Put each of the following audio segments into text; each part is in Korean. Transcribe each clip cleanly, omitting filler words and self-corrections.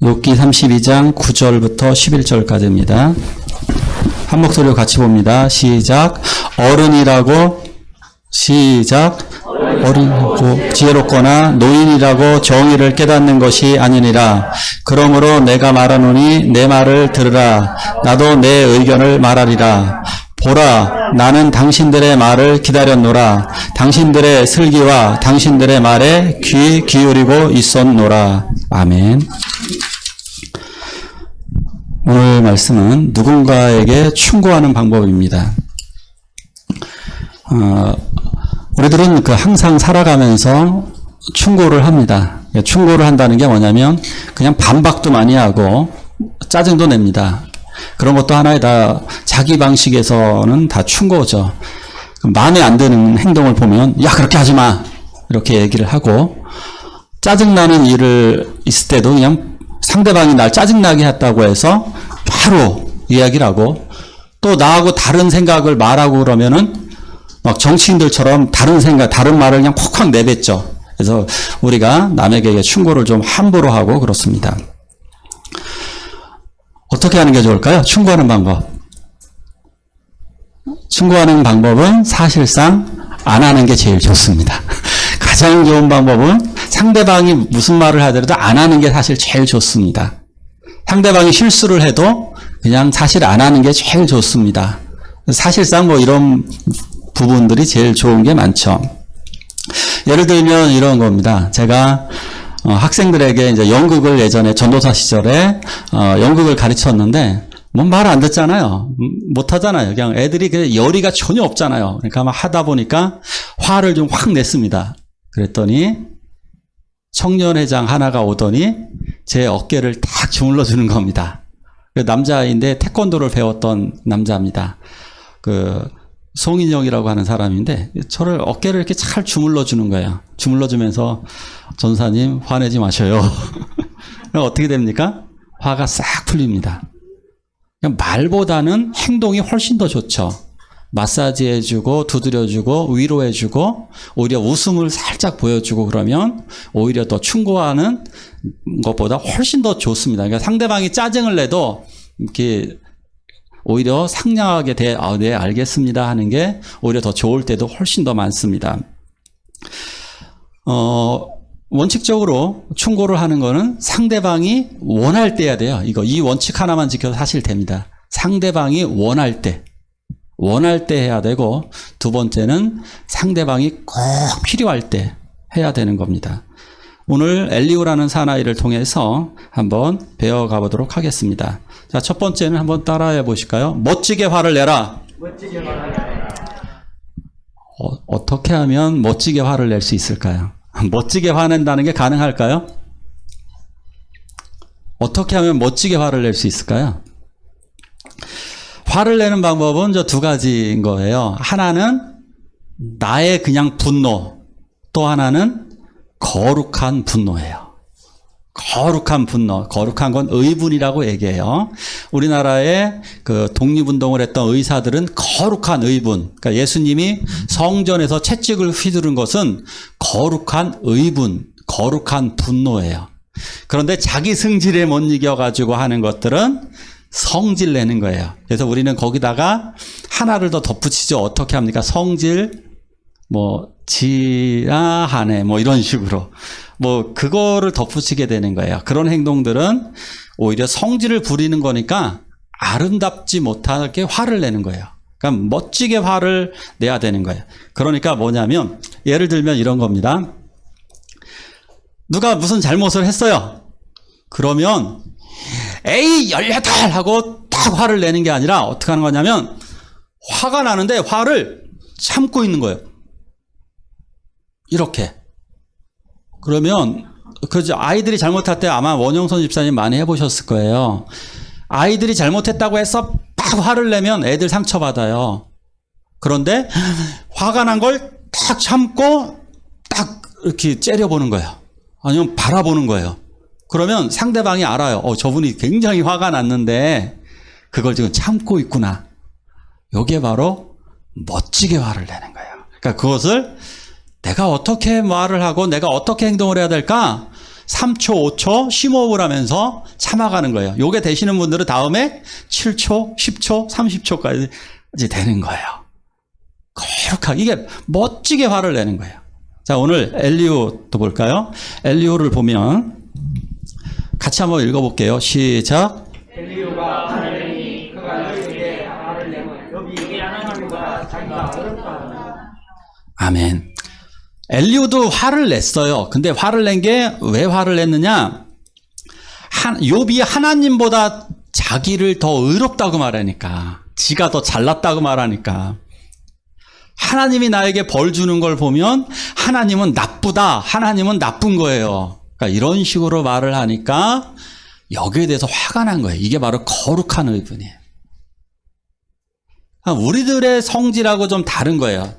욥기 32장 9절부터 11절까지입니다. 한 목소리로 같이 봅니다. 시작. 어른이라고 시작. 어른이고 지혜롭거나 노인이라고 정의를 깨닫는 것이 아니니라. 그러므로 내가 말하노니 내 말을 들으라. 나도 내 의견을 말하리라. 보라, 나는 당신들의 말을 기다렸노라. 당신들의 슬기와 당신들의 말에 귀 기울이고 있었노라. 아멘. 오늘 말씀은 누군가에게 충고하는 방법입니다. 우리들은 항상 살아가면서 충고를 합니다. 충고를 한다는 게 뭐냐면 그냥 반박도 많이 하고 짜증도 냅니다. 그런 것도 하나의 다 자기 방식에서는 다 충고죠. 마음에 안 드는 행동을 보면 야 그렇게 하지 마 이렇게 얘기를 하고, 짜증나는 일을 있을 때도 그냥 상대방이 날 짜증나게 했다고 해서 바로 이야기를 하고, 또 나하고 다른 생각을 말하고 그러면은 막 정치인들처럼 다른 생각, 다른 말을 그냥 콕콕 내뱉죠. 그래서 우리가 남에게 충고를 좀 함부로 하고 그렇습니다. 어떻게 하는 게 좋을까요? 충고하는 방법. 충고하는 방법은 사실상 안 하는 게 제일 좋습니다. 가장 좋은 방법은 상대방이 무슨 말을 하더라도 안 하는 게 사실 제일 좋습니다. 상대방이 실수를 해도 그냥 사실 안 하는 게 제일 좋습니다. 사실상 이런 부분들이 제일 좋은 게 많죠. 예를 들면 이런 겁니다. 제가 학생들에게 이제 연극을 예전에 전도사 시절에 연극을 가르쳤는데 말 안 듣잖아요. 못 하잖아요. 그냥 애들이 그 열의가 전혀 없잖아요. 그러니까 막 하다 보니까 화를 좀 확 냈습니다. 그랬더니 청년회장 하나가 오더니 제 어깨를 탁 주물러 주는 겁니다. 남자인데 태권도를 배웠던 남자입니다. 송인영이라고 하는 사람인데 저를 어깨를 이렇게 잘 주물러 주는 거예요. 주물러 주면서 전사님 화내지 마셔요. 그럼 어떻게 됩니까? 화가 싹 풀립니다. 말보다는 행동이 훨씬 더 좋죠. 마사지 해주고 두드려주고 위로해주고 오히려 웃음을 살짝 보여주고 그러면 오히려 더 충고하는 것보다 훨씬 더 좋습니다. 그러니까 상대방이 짜증을 내도 이렇게 오히려 상냥하게 네, 알겠습니다 하는 게 오히려 더 좋을 때도 훨씬 더 많습니다. 원칙적으로 충고를 하는 거는 상대방이 원할 때야 돼요. 이 원칙 하나만 지켜도 사실 됩니다. 상대방이 원할 때 해야 되고, 두 번째는 상대방이 꼭 필요할 때 해야 되는 겁니다. 오늘 엘리후라는 사나이를 통해서 한번 배워가 보도록 하겠습니다. 자, 첫 번째는 한번 따라해 보실까요? 멋지게 화를 내라. 멋지게 화를 내라. 어떻게 하면 멋지게 화를 낼 수 있을까요? 멋지게 화낸다는 게 가능할까요? 어떻게 하면 멋지게 화를 낼 수 있을까요? 화를 내는 방법은 저 두 가지인 거예요. 하나는 나의 그냥 분노, 또 하나는 거룩한 분노예요. 거룩한 분노, 거룩한 건 의분이라고 얘기해요. 우리나라에 독립운동을 했던 의사들은 거룩한 의분, 그러니까 예수님이 성전에서 채찍을 휘두른 것은 거룩한 의분, 거룩한 분노예요. 그런데 자기 승질에 못 이겨가지고 하는 것들은 성질 내는 거예요. 그래서 우리는 거기다가 하나를 더 덧붙이죠. 어떻게 합니까? 성질, 지라하네, 이런 식으로. 그거를 덧붙이게 되는 거예요. 그런 행동들은 오히려 성질을 부리는 거니까 아름답지 못하게 화를 내는 거예요. 그러니까 멋지게 화를 내야 되는 거예요. 그러니까 뭐냐면, 예를 들면 이런 겁니다. 누가 무슨 잘못을 했어요. 그러면, 에이, 18! 하고 딱 화를 내는 게 아니라 어떻게 하는 거냐면, 화가 나는데 화를 참고 있는 거예요. 이렇게. 그러면 아이들이 잘못할 때 아마 원영선 집사님 많이 해보셨을 거예요. 아이들이 잘못했다고 해서 딱 화를 내면 애들 상처받아요. 그런데 화가 난 걸 딱 참고 딱 이렇게 째려보는 거예요. 아니면 바라보는 거예요. 그러면 상대방이 알아요. 저분이 굉장히 화가 났는데 그걸 지금 참고 있구나. 이게 바로 멋지게 화를 내는 거예요. 그러니까 그것을 내가 어떻게 말을 하고 내가 어떻게 행동을 해야 될까? 3초, 5초 심호흡을 하면서 참아가는 거예요. 요게 되시는 분들은 다음에 7초, 10초, 30초까지 되는 거예요. 거룩하게 이게 멋지게 화를 내는 거예요. 자, 오늘 엘리후도 볼까요? 엘리후를 보면 같이 한번 읽어볼게요. 시작. 엘리후가 화를 내니 그가 너희에게 화를 내면 여기 하나님보다 자기가 어렵다. 아멘. 엘리후도 화를 냈어요. 근데 화를 낸 게 왜 화를 냈느냐? 욥이 하나님보다 자기를 더 의롭다고 말하니까, 지가 더 잘났다고 말하니까, 하나님이 나에게 벌 주는 걸 보면 하나님은 나쁘다, 하나님은 나쁜 거예요. 그러니까 이런 식으로 말을 하니까 여기에 대해서 화가 난 거예요. 이게 바로 거룩한 의분이에요. 우리들의 성질하고 좀 다른 거예요.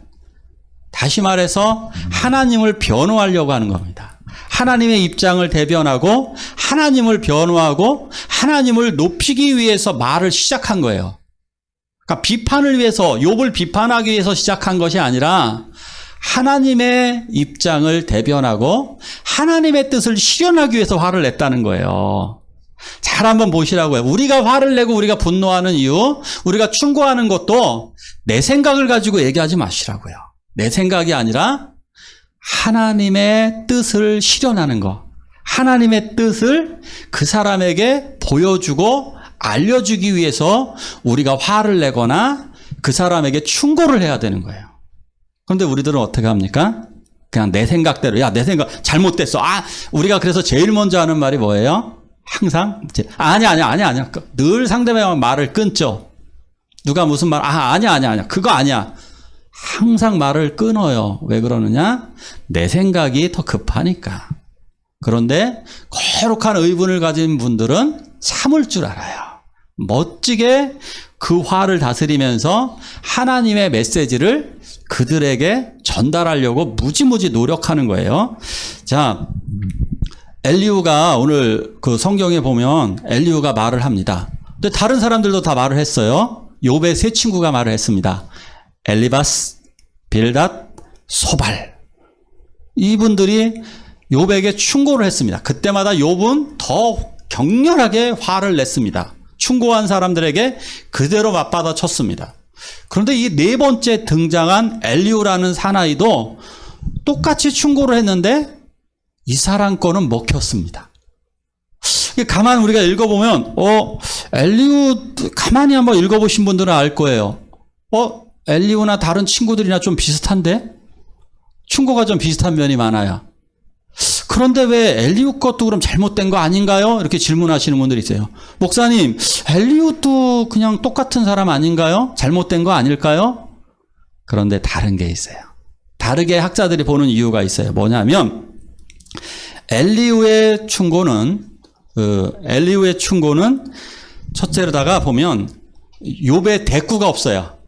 다시 말해서 하나님을 변호하려고 하는 겁니다. 하나님의 입장을 대변하고 하나님을 변호하고 하나님을 높이기 위해서 말을 시작한 거예요. 그러니까 비판을 위해서, 욥을 비판하기 위해서 시작한 것이 아니라 하나님의 입장을 대변하고 하나님의 뜻을 실현하기 위해서 화를 냈다는 거예요. 잘 한번 보시라고요. 우리가 화를 내고 우리가 분노하는 이유, 우리가 충고하는 것도 내 생각을 가지고 얘기하지 마시라고요. 내 생각이 아니라 하나님의 뜻을 실현하는 거, 하나님의 뜻을 그 사람에게 보여주고 알려주기 위해서 우리가 화를 내거나 그 사람에게 충고를 해야 되는 거예요. 그런데 우리들은 어떻게 합니까? 그냥 내 생각대로, 야, 내 생각 잘못됐어. 우리가 그래서 제일 먼저 하는 말이 뭐예요? 항상 아니야. 늘 상대방 말을 끊죠. 누가 무슨 말, 아니야. 그거 아니야. 항상 말을 끊어요. 왜 그러느냐? 내 생각이 더 급하니까. 그런데 거룩한 의분을 가진 분들은 참을 줄 알아요. 멋지게 그 화를 다스리면서 하나님의 메시지를 그들에게 전달하려고 무지무지 노력하는 거예요. 자, 엘리후가 오늘 그 성경에 보면 엘리후가 말을 합니다. 근데 다른 사람들도 다 말을 했어요. 욥의 세 친구가 말을 했습니다. 엘리바스, 빌닷, 소발. 이분들이 욥에게 충고를 했습니다. 그때마다 욥은 더 격렬하게 화를 냈습니다. 충고한 사람들에게 그대로 맞받아 쳤습니다. 그런데 이 네 번째 등장한 엘리후라는 사나이도 똑같이 충고를 했는데 이 사람 거는 먹혔습니다. 가만 우리가 읽어보면 엘리후 가만히 한번 읽어보신 분들은 알 거예요. 엘리후나 다른 친구들이나 좀 비슷한데? 충고가 좀 비슷한 면이 많아요. 그런데 왜 엘리후 것도 그럼 잘못된 거 아닌가요? 이렇게 질문하시는 분들이 있어요. 목사님, 엘리후도 그냥 똑같은 사람 아닌가요? 잘못된 거 아닐까요? 그런데 다른 게 있어요. 다르게 학자들이 보는 이유가 있어요. 뭐냐면 엘리후의 충고는 첫째로다가 보면 욥의 대꾸가 없어요.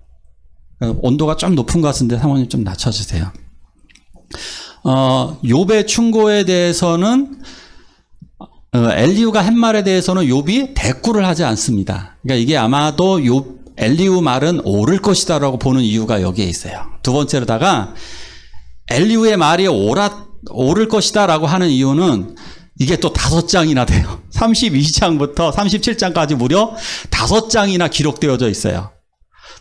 온도가 좀 높은 것 같은데 사모님 좀 낮춰주세요. 욥의 충고에 대해서는 엘리후가 한 말에 대해서는 욥이 대꾸를 하지 않습니다. 그러니까 이게 아마도 엘리후 말은 옳을 것이다라고 보는 이유가 여기에 있어요. 두 번째로다가 엘리후의 말이 옳을 것이다라고 하는 이유는 이게 또 5장이나 돼요. 32장부터 37장까지 무려 5장이나 기록되어져 있어요.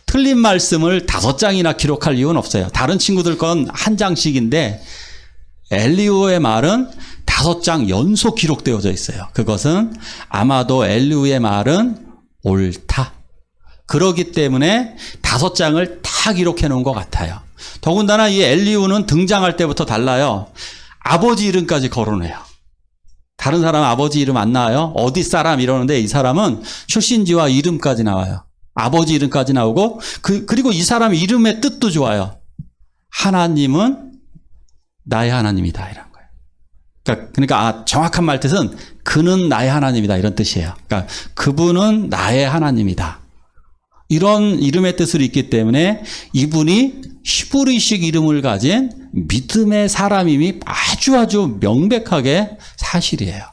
틀린 말씀을 5장이나 기록할 이유는 없어요. 다른 친구들 건 한 장씩인데 엘리후의 말은 5장 연속 기록되어져 있어요. 그것은 아마도 엘리후의 말은 옳다. 그러기 때문에 5장을 다 기록해 놓은 것 같아요. 더군다나 이 엘리후는 등장할 때부터 달라요. 아버지 이름까지 거론해요. 다른 사람 아버지 이름 안 나와요. 어디 사람 이러는데 이 사람은 출신지와 이름까지 나와요. 아버지 이름까지 나오고 그리고 이 사람 이름의 뜻도 좋아요. 하나님은 나의 하나님이다 이런 거예요. 그러니까 정확한 말뜻은 그는 나의 하나님이다 이런 뜻이에요. 그러니까 그분은 나의 하나님이다. 이런 이름의 뜻을 있기 때문에 이분이 히브리식 이름을 가진 믿음의 사람임이 아주 명백하게 사실이에요.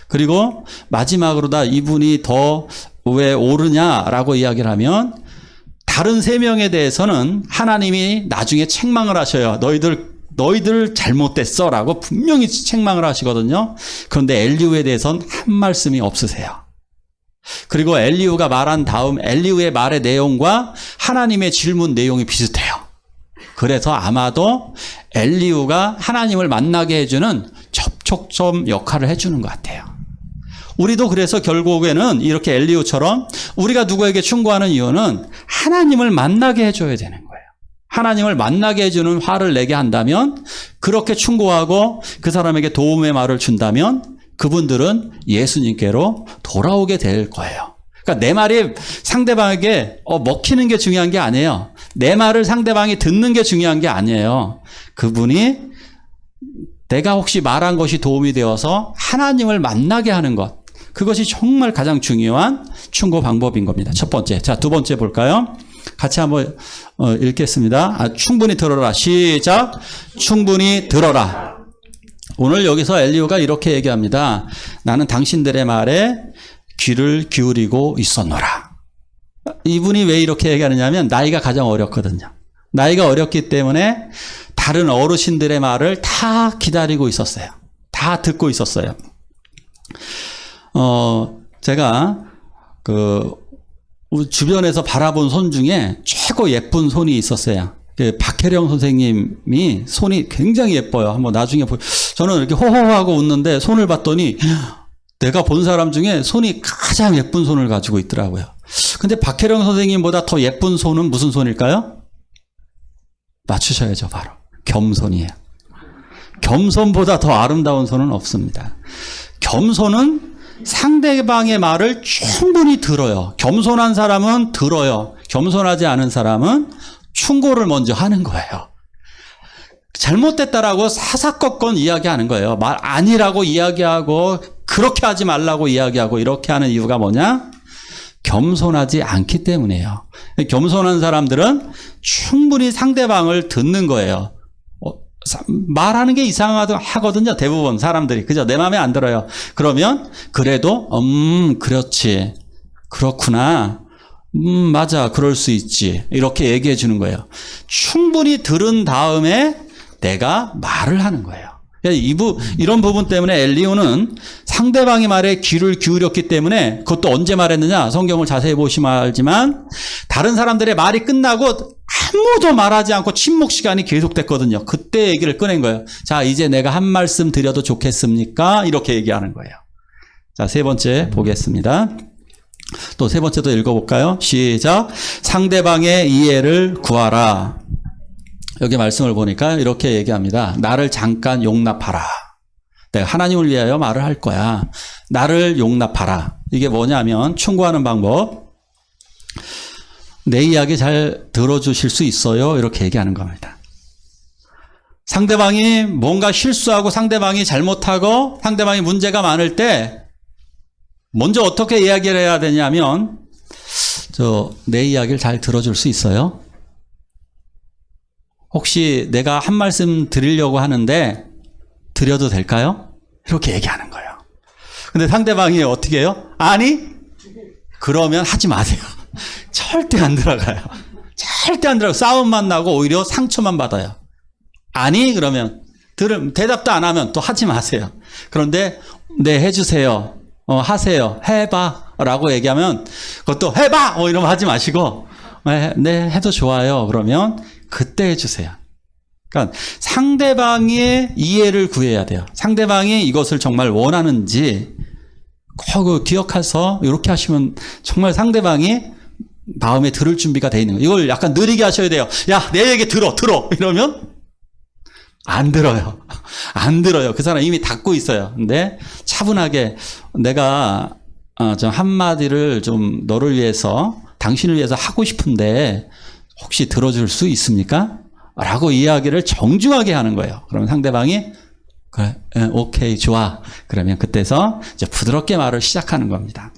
그리고 마지막으로다 이분이 더 왜 옳으냐라고 이야기를 하면 다른 3명에 대해서는 하나님이 나중에 책망을 하셔요. 너희들 너희들 잘못됐어 라고 분명히 책망을 하시거든요. 그런데 엘리후에 대해서는 한 말씀이 없으세요. 그리고 엘리후가 말한 다음 엘리후의 말의 내용과 하나님의 질문 내용이 비슷해요. 그래서 아마도 엘리후가 하나님을 만나게 해주는 접촉점 역할을 해주는 것 같아요. 우리도 그래서 결국에는 이렇게 엘리후처럼 우리가 누구에게 충고하는 이유는 하나님을 만나게 해줘야 되는 거예요. 하나님을 만나게 해주는 화를 내게 한다면, 그렇게 충고하고 그 사람에게 도움의 말을 준다면 그분들은 예수님께로 돌아오게 될 거예요. 그러니까 내 말이 상대방에게 먹히는 게 중요한 게 아니에요. 내 말을 상대방이 듣는 게 중요한 게 아니에요. 그분이 내가 혹시 말한 것이 도움이 되어서 하나님을 만나게 하는 것, 그것이 정말 가장 중요한 충고 방법인 겁니다. 첫 번째. 자, 두 번째 볼까요? 같이 한번 읽겠습니다. 충분히 들어라. 시작. 충분히 들어라. 오늘 여기서 엘리후가 이렇게 얘기합니다. 나는 당신들의 말에 귀를 기울이고 있었노라. 이분이 왜 이렇게 얘기하느냐면 나이가 가장 어렸거든요. 나이가 어렸기 때문에 다른 어르신들의 말을 다 기다리고 있었어요. 다 듣고 있었어요. 제가 주변에서 바라본 손 중에 최고 예쁜 손이 있었어요. 박혜령 선생님이 손이 굉장히 예뻐요. 한번 나중에 저는 이렇게 호호하고 웃는데 손을 봤더니 내가 본 사람 중에 손이 가장 예쁜 손을 가지고 있더라고요. 근데 박혜령 선생님보다 더 예쁜 손은 무슨 손일까요? 맞추셔야죠. 바로 겸손이에요. 겸손보다 더 아름다운 손은 없습니다. 겸손은 상대방의 말을 충분히 들어요. 겸손한 사람은 들어요. 겸손하지 않은 사람은 충고를 먼저 하는 거예요. 잘못됐다라고 사사건건 이야기하는 거예요. 말 아니라고 이야기하고 그렇게 하지 말라고 이야기하고 이렇게 하는 이유가 뭐냐? 겸손하지 않기 때문이에요. 겸손한 사람들은 충분히 상대방을 듣는 거예요. 말하는 게 이상하거든요. 대부분 사람들이. 그죠? 내 마음에 안 들어요. 그러면 그래도 그렇지. 그렇구나. 맞아. 그럴 수 있지. 이렇게 얘기해 주는 거예요. 충분히 들은 다음에 내가 말을 하는 거예요. 이런 부분 때문에 엘리후는 상대방의 말에 귀를 기울였기 때문에, 그것도 언제 말했느냐? 성경을 자세히 보시면 알지만 다른 사람들의 말이 끝나고 아무도 말하지 않고 침묵 시간이 계속됐거든요. 그때 얘기를 꺼낸 거예요. 자, 이제 내가 한 말씀 드려도 좋겠습니까? 이렇게 얘기하는 거예요. 자, 세 번째 보겠습니다. 또 세 번째도 읽어볼까요? 시작. 상대방의 이해를 구하라. 여기 말씀을 보니까 이렇게 얘기합니다. 나를 잠깐 용납하라. 내가 하나님을 위하여 말을 할 거야. 나를 용납하라. 이게 뭐냐면 충고하는 방법. 내 이야기 잘 들어주실 수 있어요? 이렇게 얘기하는 겁니다. 상대방이 뭔가 실수하고 상대방이 잘못하고 상대방이 문제가 많을 때 먼저 어떻게 이야기를 해야 되냐면, 내 이야기를 잘 들어줄 수 있어요? 혹시 내가 한 말씀 드리려고 하는데 드려도 될까요? 이렇게 얘기하는 거예요. 근데 상대방이 어떻게 해요? 아니? 그러면 하지 마세요. 절대 안 들어가요. 절대 안 들어가요. 싸움만 나고 오히려 상처만 받아요. 아니? 그러면 대답도 안 하면 또 하지 마세요. 그런데 네, 해주세요. 하세요. 해봐. 라고 얘기하면 그것도 해봐! 이러면 하지 마시고 네, 해도 좋아요. 그러면 그때 해주세요. 그러니까 상대방의 이해를 구해야 돼요. 상대방이 이것을 정말 원하는지 꼭 기억해서 이렇게 하시면 정말 상대방이 마음에 들을 준비가 돼 있는 거예요. 이걸 약간 느리게 하셔야 돼요. 야, 내 얘기 들어. 이러면 안 들어요. 안 들어요. 그 사람 이미 닫고 있어요. 근데 차분하게 내가 좀 한마디를 좀 너를 위해서, 당신을 위해서 하고 싶은데 혹시 들어줄 수 있습니까? 라고 이야기를 정중하게 하는 거예요. 그러면 상대방이 그래, 오케이, 좋아. 그러면 그때서 이제 부드럽게 말을 시작하는 겁니다.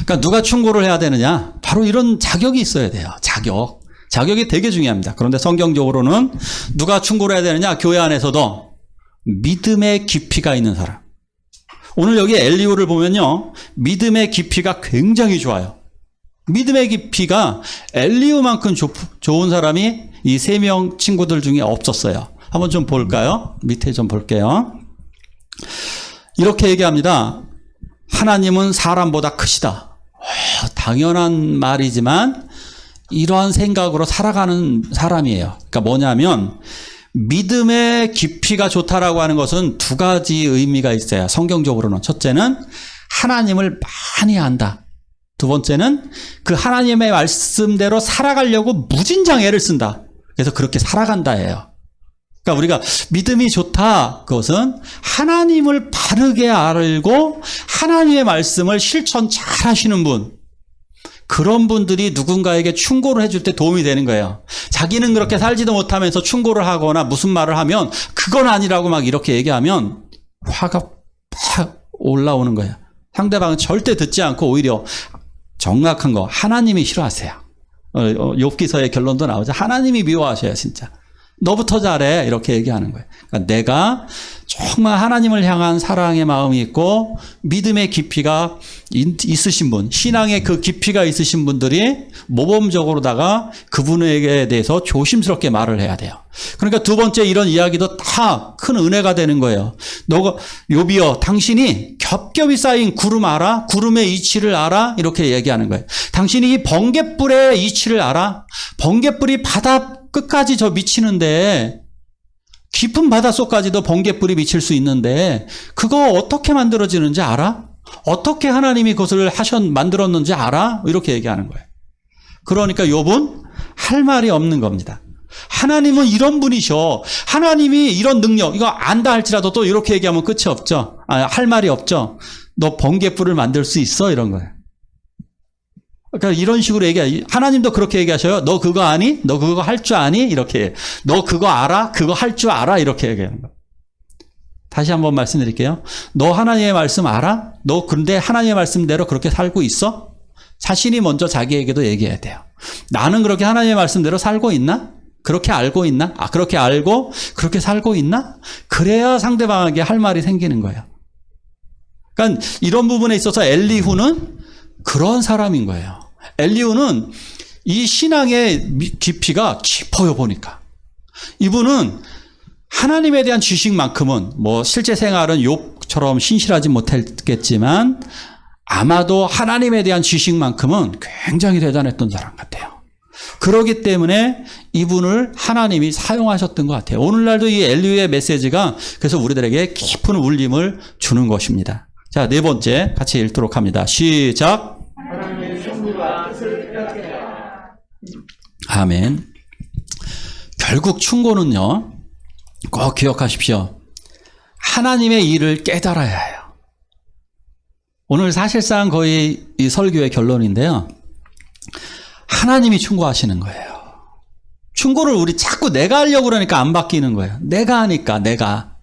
그러니까 누가 충고를 해야 되느냐? 바로 이런 자격이 있어야 돼요. 자격이 되게 중요합니다. 그런데 성경적으로는 누가 충고를 해야 되느냐? 교회 안에서도 믿음의 깊이가 있는 사람. 오늘 여기 엘리후를 보면요, 믿음의 깊이가 굉장히 좋아요. 믿음의 깊이가 엘리후만큼 좋은 사람이 이 3명 친구들 중에 없었어요. 한번 좀 볼까요? 밑에 좀 볼게요. 이렇게 얘기합니다. 하나님은 사람보다 크시다. 당연한 말이지만 이러한 생각으로 살아가는 사람이에요. 그러니까 뭐냐면 믿음의 깊이가 좋다라고 하는 것은 두 가지 의미가 있어요. 성경적으로는. 첫째는 하나님을 많이 안다. 두 번째는 그 하나님의 말씀대로 살아가려고 무진장 애를 쓴다. 그래서 그렇게 살아간다예요. 그러니까 우리가 믿음이 좋다. 그것은 하나님을 바르게 알고 하나님의 말씀을 실천 잘 하시는 분. 그런 분들이 누군가에게 충고를 해줄 때 도움이 되는 거예요. 자기는 그렇게 살지도 못하면서 충고를 하거나 무슨 말을 하면 그건 아니라고 막 이렇게 얘기하면 화가 팍 올라오는 거예요. 상대방은 절대 듣지 않고 오히려 정확한 거 하나님이 싫어하세요. 욥기서의 결론도 나오죠. 하나님이 미워하셔요, 진짜. 너부터 잘해 이렇게 얘기하는 거예요. 그러니까 내가 정말 하나님을 향한 사랑의 마음이 있고 믿음의 깊이가 있으신 분, 신앙의 그 깊이가 있으신 분들이 모범적으로다가 그분에게 대해서 조심스럽게 말을 해야 돼요. 그러니까 두 번째 이런 이야기도 다 큰 은혜가 되는 거예요. 너가 욥이여 당신이 겹겹이 쌓인 구름 알아? 구름의 이치를 알아? 이렇게 얘기하는 거예요. 당신이 이 번갯불의 이치를 알아? 번갯불이 바다 끝까지 저 미치는데 깊은 바닷속까지도 번갯불이 미칠 수 있는데 그거 어떻게 만들어지는지 알아? 어떻게 하나님이 그것을 만들었는지 알아? 이렇게 얘기하는 거예요. 그러니까 욥은 할 말이 없는 겁니다. 하나님은 이런 분이셔. 하나님이 이런 능력, 이거 안다 할지라도 또 이렇게 얘기하면 끝이 없죠. 할 말이 없죠. 너 번갯불을 만들 수 있어? 이런 거예요. 그러니까 이런 식으로 하나님도 그렇게 얘기하셔요. 너 그거 아니? 너 그거 할 줄 아니? 이렇게. 너 그거 알아? 그거 할 줄 알아? 이렇게 얘기하는 거예요. 다시 한번 말씀드릴게요. 너 하나님의 말씀 알아? 너 근데 하나님의 말씀대로 그렇게 살고 있어? 자신이 먼저 자기에게도 얘기해야 돼요. 나는 그렇게 하나님의 말씀대로 살고 있나? 그렇게 알고 있나? 그렇게 알고 그렇게 살고 있나? 그래야 상대방에게 할 말이 생기는 거예요. 그러니까 이런 부분에 있어서 엘리후는 그런 사람인 거예요. 엘리후는 이 신앙의 깊이가 깊어요, 보니까. 이분은 하나님에 대한 지식만큼은 뭐 실제 생활은 욥처럼 신실하지 못했겠지만 아마도 하나님에 대한 지식만큼은 굉장히 대단했던 사람 같아요. 그렇기 때문에 이분을 하나님이 사용하셨던 것 같아요. 오늘날도 이 엘리후의 메시지가 그래서 우리들에게 깊은 울림을 주는 것입니다. 자, 네 번째 같이 읽도록 합니다. 시작. 하나님의 충고가 뜻을 깨닫게 아멘. 결국 충고는요, 꼭 기억하십시오. 하나님의 일을 깨달아야 해요. 오늘 사실상 거의 이 설교의 결론인데요. 하나님이 충고하시는 거예요. 충고를 우리 자꾸 내가 하려고 그러니까 안 바뀌는 거예요. 내가 하니까, 내가.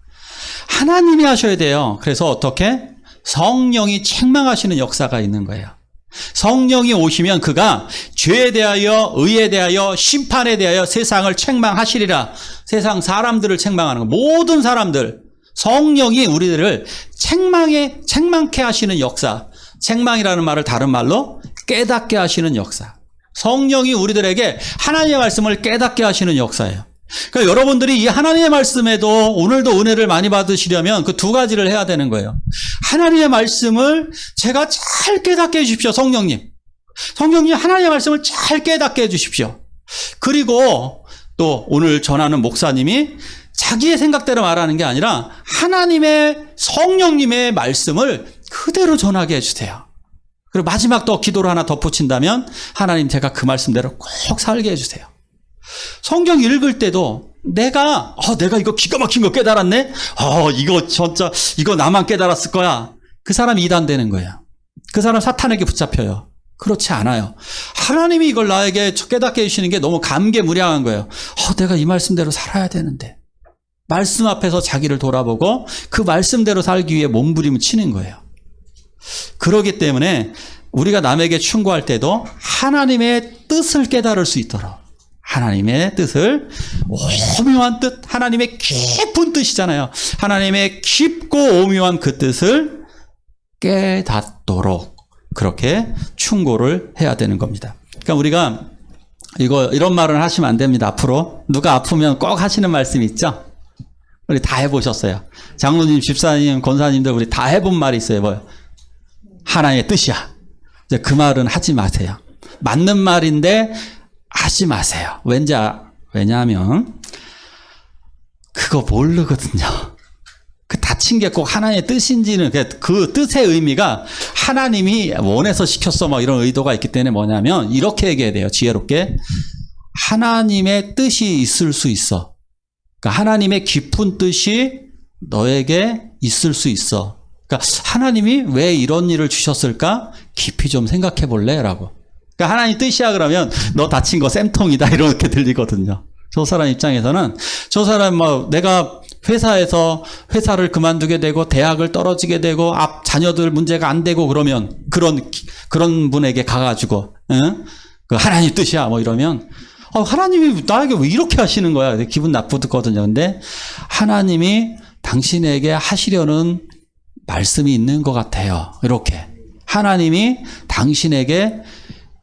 하나님이 하셔야 돼요. 그래서 어떻게? 성령이 책망하시는 역사가 있는 거예요. 성령이 오시면 그가 죄에 대하여, 의에 대하여, 심판에 대하여 세상을 책망하시리라. 세상 사람들을 책망하는 거. 모든 사람들. 성령이 우리들을 책망케 하시는 역사. 책망이라는 말을 다른 말로 깨닫게 하시는 역사. 성령이 우리들에게 하나님의 말씀을 깨닫게 하시는 역사예요. 그러니까 여러분들이 이 하나님의 말씀에도 오늘도 은혜를 많이 받으시려면 그 두 가지를 해야 되는 거예요. 하나님의 말씀을 제가 잘 깨닫게 해주십시오, 성령님. 성령님 하나님의 말씀을 잘 깨닫게 해주십시오. 그리고 또 오늘 전하는 목사님이 자기의 생각대로 말하는 게 아니라 하나님의 성령님의 말씀을 그대로 전하게 해주세요. 그리고 마지막 또 기도를 하나 덧붙인다면 하나님 제가 그 말씀대로 꼭 살게 해주세요. 성경 읽을 때도 내가 이거 기가 막힌 거 깨달았네? 이거 진짜 이거 나만 깨달았을 거야. 그 사람이 이단되는 거예요. 그 사람 사탄에게 붙잡혀요. 그렇지 않아요. 하나님이 이걸 나에게 깨닫게 해주시는 게 너무 감개무량한 거예요. 내가 이 말씀대로 살아야 되는데. 말씀 앞에서 자기를 돌아보고 그 말씀대로 살기 위해 몸부림을 치는 거예요. 그렇기 때문에 우리가 남에게 충고할 때도 하나님의 뜻을 깨달을 수 있도록 하나님의 뜻을, 오묘한 뜻, 하나님의 깊은 뜻이잖아요. 하나님의 깊고 오묘한 그 뜻을 깨닫도록 그렇게 충고를 해야 되는 겁니다. 그러니까 우리가 이런 말은 하시면 안 됩니다. 앞으로 누가 아프면 꼭 하시는 말씀 있죠? 우리 다 해보셨어요. 장로님, 집사님, 권사님들 우리 다 해본 말이 있어요. 뭐요? 하나님의 뜻이야. 이제 그 말은 하지 마세요. 맞는 말인데 하지 마세요. 왜냐하면 그거 모르거든요. 그 다친 게 꼭 하나님의 뜻인지는 그 뜻의 의미가 하나님이 원해서 시켰어 뭐 이런 의도가 있기 때문에 뭐냐면 이렇게 얘기해야 돼요. 지혜롭게. 하나님의 뜻이 있을 수 있어. 그러니까 하나님의 깊은 뜻이 너에게 있을 수 있어. 그러니까 하나님이 왜 이런 일을 주셨을까? 깊이 좀 생각해 볼래? 라고. 그러니까 하나님 뜻이야 그러면 너 다친 거 쌤통이다 이렇게 들리거든요. 저 사람 입장에서는 저 사람 뭐 내가 회사에서 회사를 그만두게 되고 대학을 떨어지게 되고 앞 자녀들 문제가 안 되고 그러면 그런 분에게 가가지고 그 하나님 뜻이야 뭐 이러면 하나님이 나에게 왜 이렇게 하시는 거야? 기분 나쁘거든요. 근데 하나님이 당신에게 하시려는 말씀이 있는 것 같아요. 이렇게 하나님이 당신에게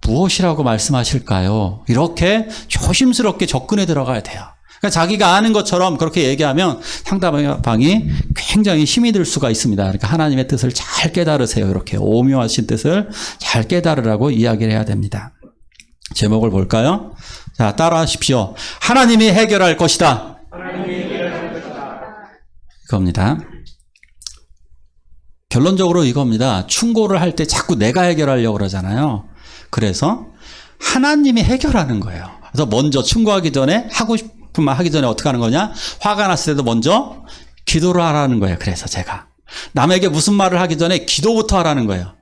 무엇이라고 말씀하실까요? 이렇게 조심스럽게 접근해 들어가야 돼요. 그러니까 자기가 아는 것처럼 그렇게 얘기하면 상대방이 굉장히 힘이 들 수가 있습니다. 그러니까 하나님의 뜻을 잘 깨달으세요. 이렇게 오묘하신 뜻을 잘 깨달으라고 이야기를 해야 됩니다. 제목을 볼까요? 자, 따라하십시오. 하나님이 해결할 것이다. 이겁니다. 결론적으로 이겁니다. 충고를 할 때 자꾸 내가 해결하려고 그러잖아요. 그래서 하나님이 해결하는 거예요. 그래서 먼저 충고하기 전에 하고 싶은 말 하기 전에 어떻게 하는 거냐? 화가 났을 때도 먼저 기도를 하라는 거예요. 그래서 제가 남에게 무슨 말을 하기 전에 기도부터 하라는 거예요.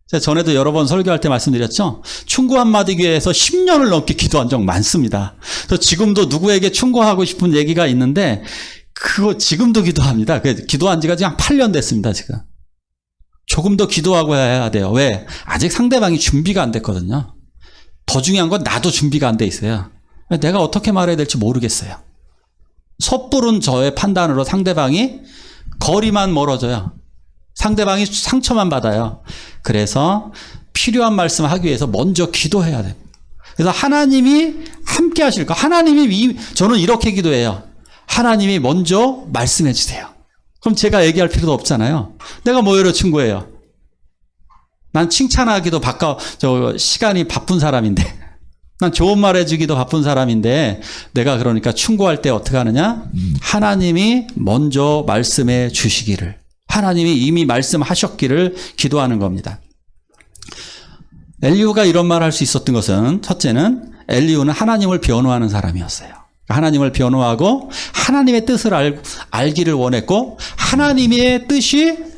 제가 전에도 여러 번 설교할 때 말씀드렸죠. 충고 한마디 위해서 10년을 넘게 기도한 적 많습니다. 그래서 지금도 누구에게 충고하고 싶은 얘기가 있는데 그거 지금도 기도합니다. 기도한 지가 지금 한 8년 됐습니다. 지금. 조금 더 기도하고 해야 돼요. 왜? 아직 상대방이 준비가 안 됐거든요. 더 중요한 건 나도 준비가 안 돼 있어요. 내가 어떻게 말해야 될지 모르겠어요. 섣부른 저의 판단으로 상대방이 거리만 멀어져요. 상대방이 상처만 받아요. 그래서 필요한 말씀을 하기 위해서 먼저 기도해야 돼요. 그래서 하나님이 함께 하실까? 저는 이렇게 기도해요. 하나님이 먼저 말씀해 주세요. 그럼 제가 얘기할 필요도 없잖아요. 내가 뭐예요, 친구예요? 난 칭찬하기도 시간이 바쁜 사람인데, 난 좋은 말 해주기도 바쁜 사람인데, 내가 그러니까 충고할 때 어떻게 하느냐? 하나님이 먼저 말씀해 주시기를, 하나님이 이미 말씀하셨기를 기도하는 겁니다. 엘리후가 이런 말을 할 수 있었던 것은, 첫째는 엘리후는 하나님을 변호하는 사람이었어요. 하나님을 변호하고 하나님의 뜻을 알기를 원했고 하나님의 뜻을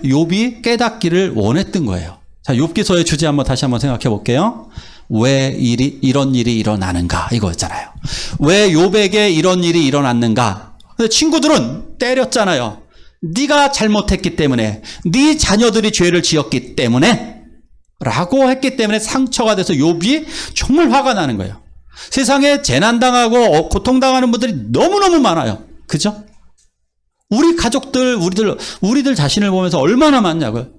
욥이 깨닫기를 원했던 거예요. 자, 욥기서의 주제 다시 한번 생각해 볼게요. 왜 이런 일이 일어나는가 이거였잖아요. 왜 욥에게 이런 일이 일어났는가? 근데 친구들은 때렸잖아요. 네가 잘못했기 때문에, 네 자녀들이 죄를 지었기 때문에 라고 했기 때문에 상처가 돼서 욥이 정말 화가 나는 거예요. 세상에 재난당하고 고통당하는 분들이 너무너무 많아요. 그죠? 우리 가족들, 우리들 자신을 보면서 얼마나 많냐고요.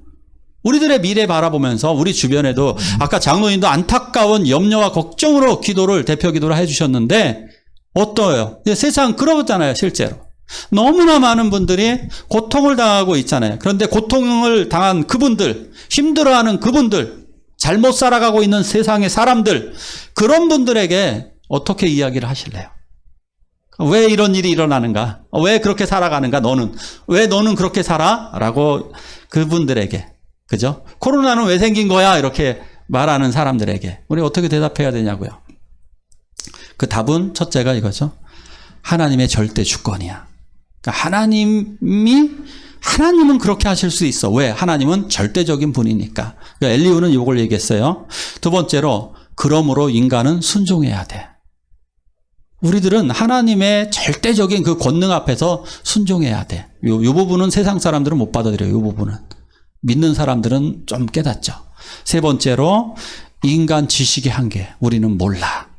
우리들의 미래 바라보면서 우리 주변에도 아까 장로님도 안타까운 염려와 걱정으로 대표 기도를 해주셨는데 어떠해요? 세상 그러잖아요. 실제로. 너무나 많은 분들이 고통을 당하고 있잖아요. 그런데 고통을 당한 그분들, 힘들어하는 그분들, 잘못 살아가고 있는 세상의 사람들, 그런 분들에게 어떻게 이야기를 하실래요? 왜 이런 일이 일어나는가? 왜 그렇게 살아가는가? 왜 너는 그렇게 살아? 라고 그분들에게, 그죠? 코로나는 왜 생긴 거야? 이렇게 말하는 사람들에게 우리 어떻게 대답해야 되냐고요? 그 답은 첫째가 이거죠. 하나님의 절대 주권이야. 그러니까 하나님은 그렇게 하실 수 있어. 왜? 하나님은 절대적인 분이니까. 그러니까 엘리후는 이걸 얘기했어요. 두 번째로, 그러므로 인간은 순종해야 돼. 우리들은 하나님의 절대적인 그 권능 앞에서 순종해야 돼. 이 부분은 세상 사람들은 못 받아들여요. 이 부분은. 믿는 사람들은 좀 깨닫죠. 세 번째로, 인간 지식의 한계. 우리는 몰라.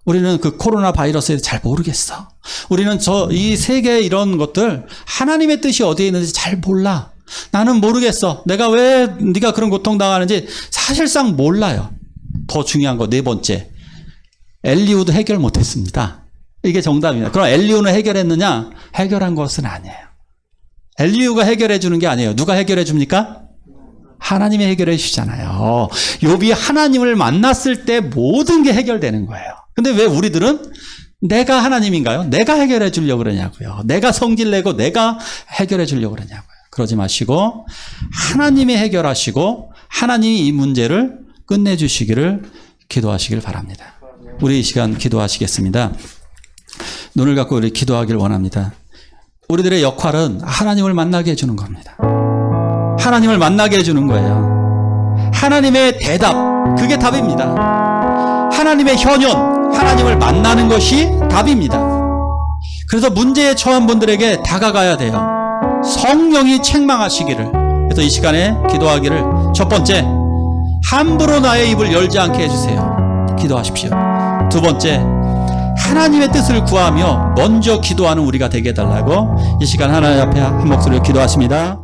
우리는 그 코로나 바이러스에 대해서 잘 모르겠어. 우리는 이 세계 이런 것들, 하나님의 뜻이 어디에 있는지 잘 몰라. 나는 모르겠어. 네가 그런 고통당하는지 사실상 몰라요. 더 중요한 거 네 번째. 엘리후도 해결 못했습니다. 이게 정답입니다. 그럼 엘리후는 해결했느냐? 해결한 것은 아니에요. 엘리후가 해결해 주는 게 아니에요. 누가 해결해 줍니까? 하나님이 해결해 주시잖아요. 욥이 하나님을 만났을 때 모든 게 해결되는 거예요. 근데 왜 우리들은 내가 하나님인가요? 내가 해결해 주려고 그러냐고요. 내가 성질 내고 내가 해결해 주려고 그러냐고요. 그러지 마시고 하나님이 해결하시고 하나님이 이 문제를 끝내주시기를 기도하시길 바랍니다. 우리 이 시간 기도하시겠습니다. 눈을 감고 우리 기도하길 원합니다. 우리들의 역할은 하나님을 만나게 해주는 겁니다. 하나님을 만나게 해주는 거예요. 하나님의 대답, 그게 답입니다. 하나님의 현현, 하나님을 만나는 것이 답입니다. 그래서 문제에 처한 분들에게 다가가야 돼요. 성령이 책망하시기를. 그래서 이 시간에 기도하기를 첫 번째, 함부로 나의 입을 열지 않게 해주세요. 기도하십시오. 두 번째, 하나님의 뜻을 구하며 먼저 기도하는 우리가 되게 해달라고 이 시간 하나님 앞에 한 목소리로 기도하십니다.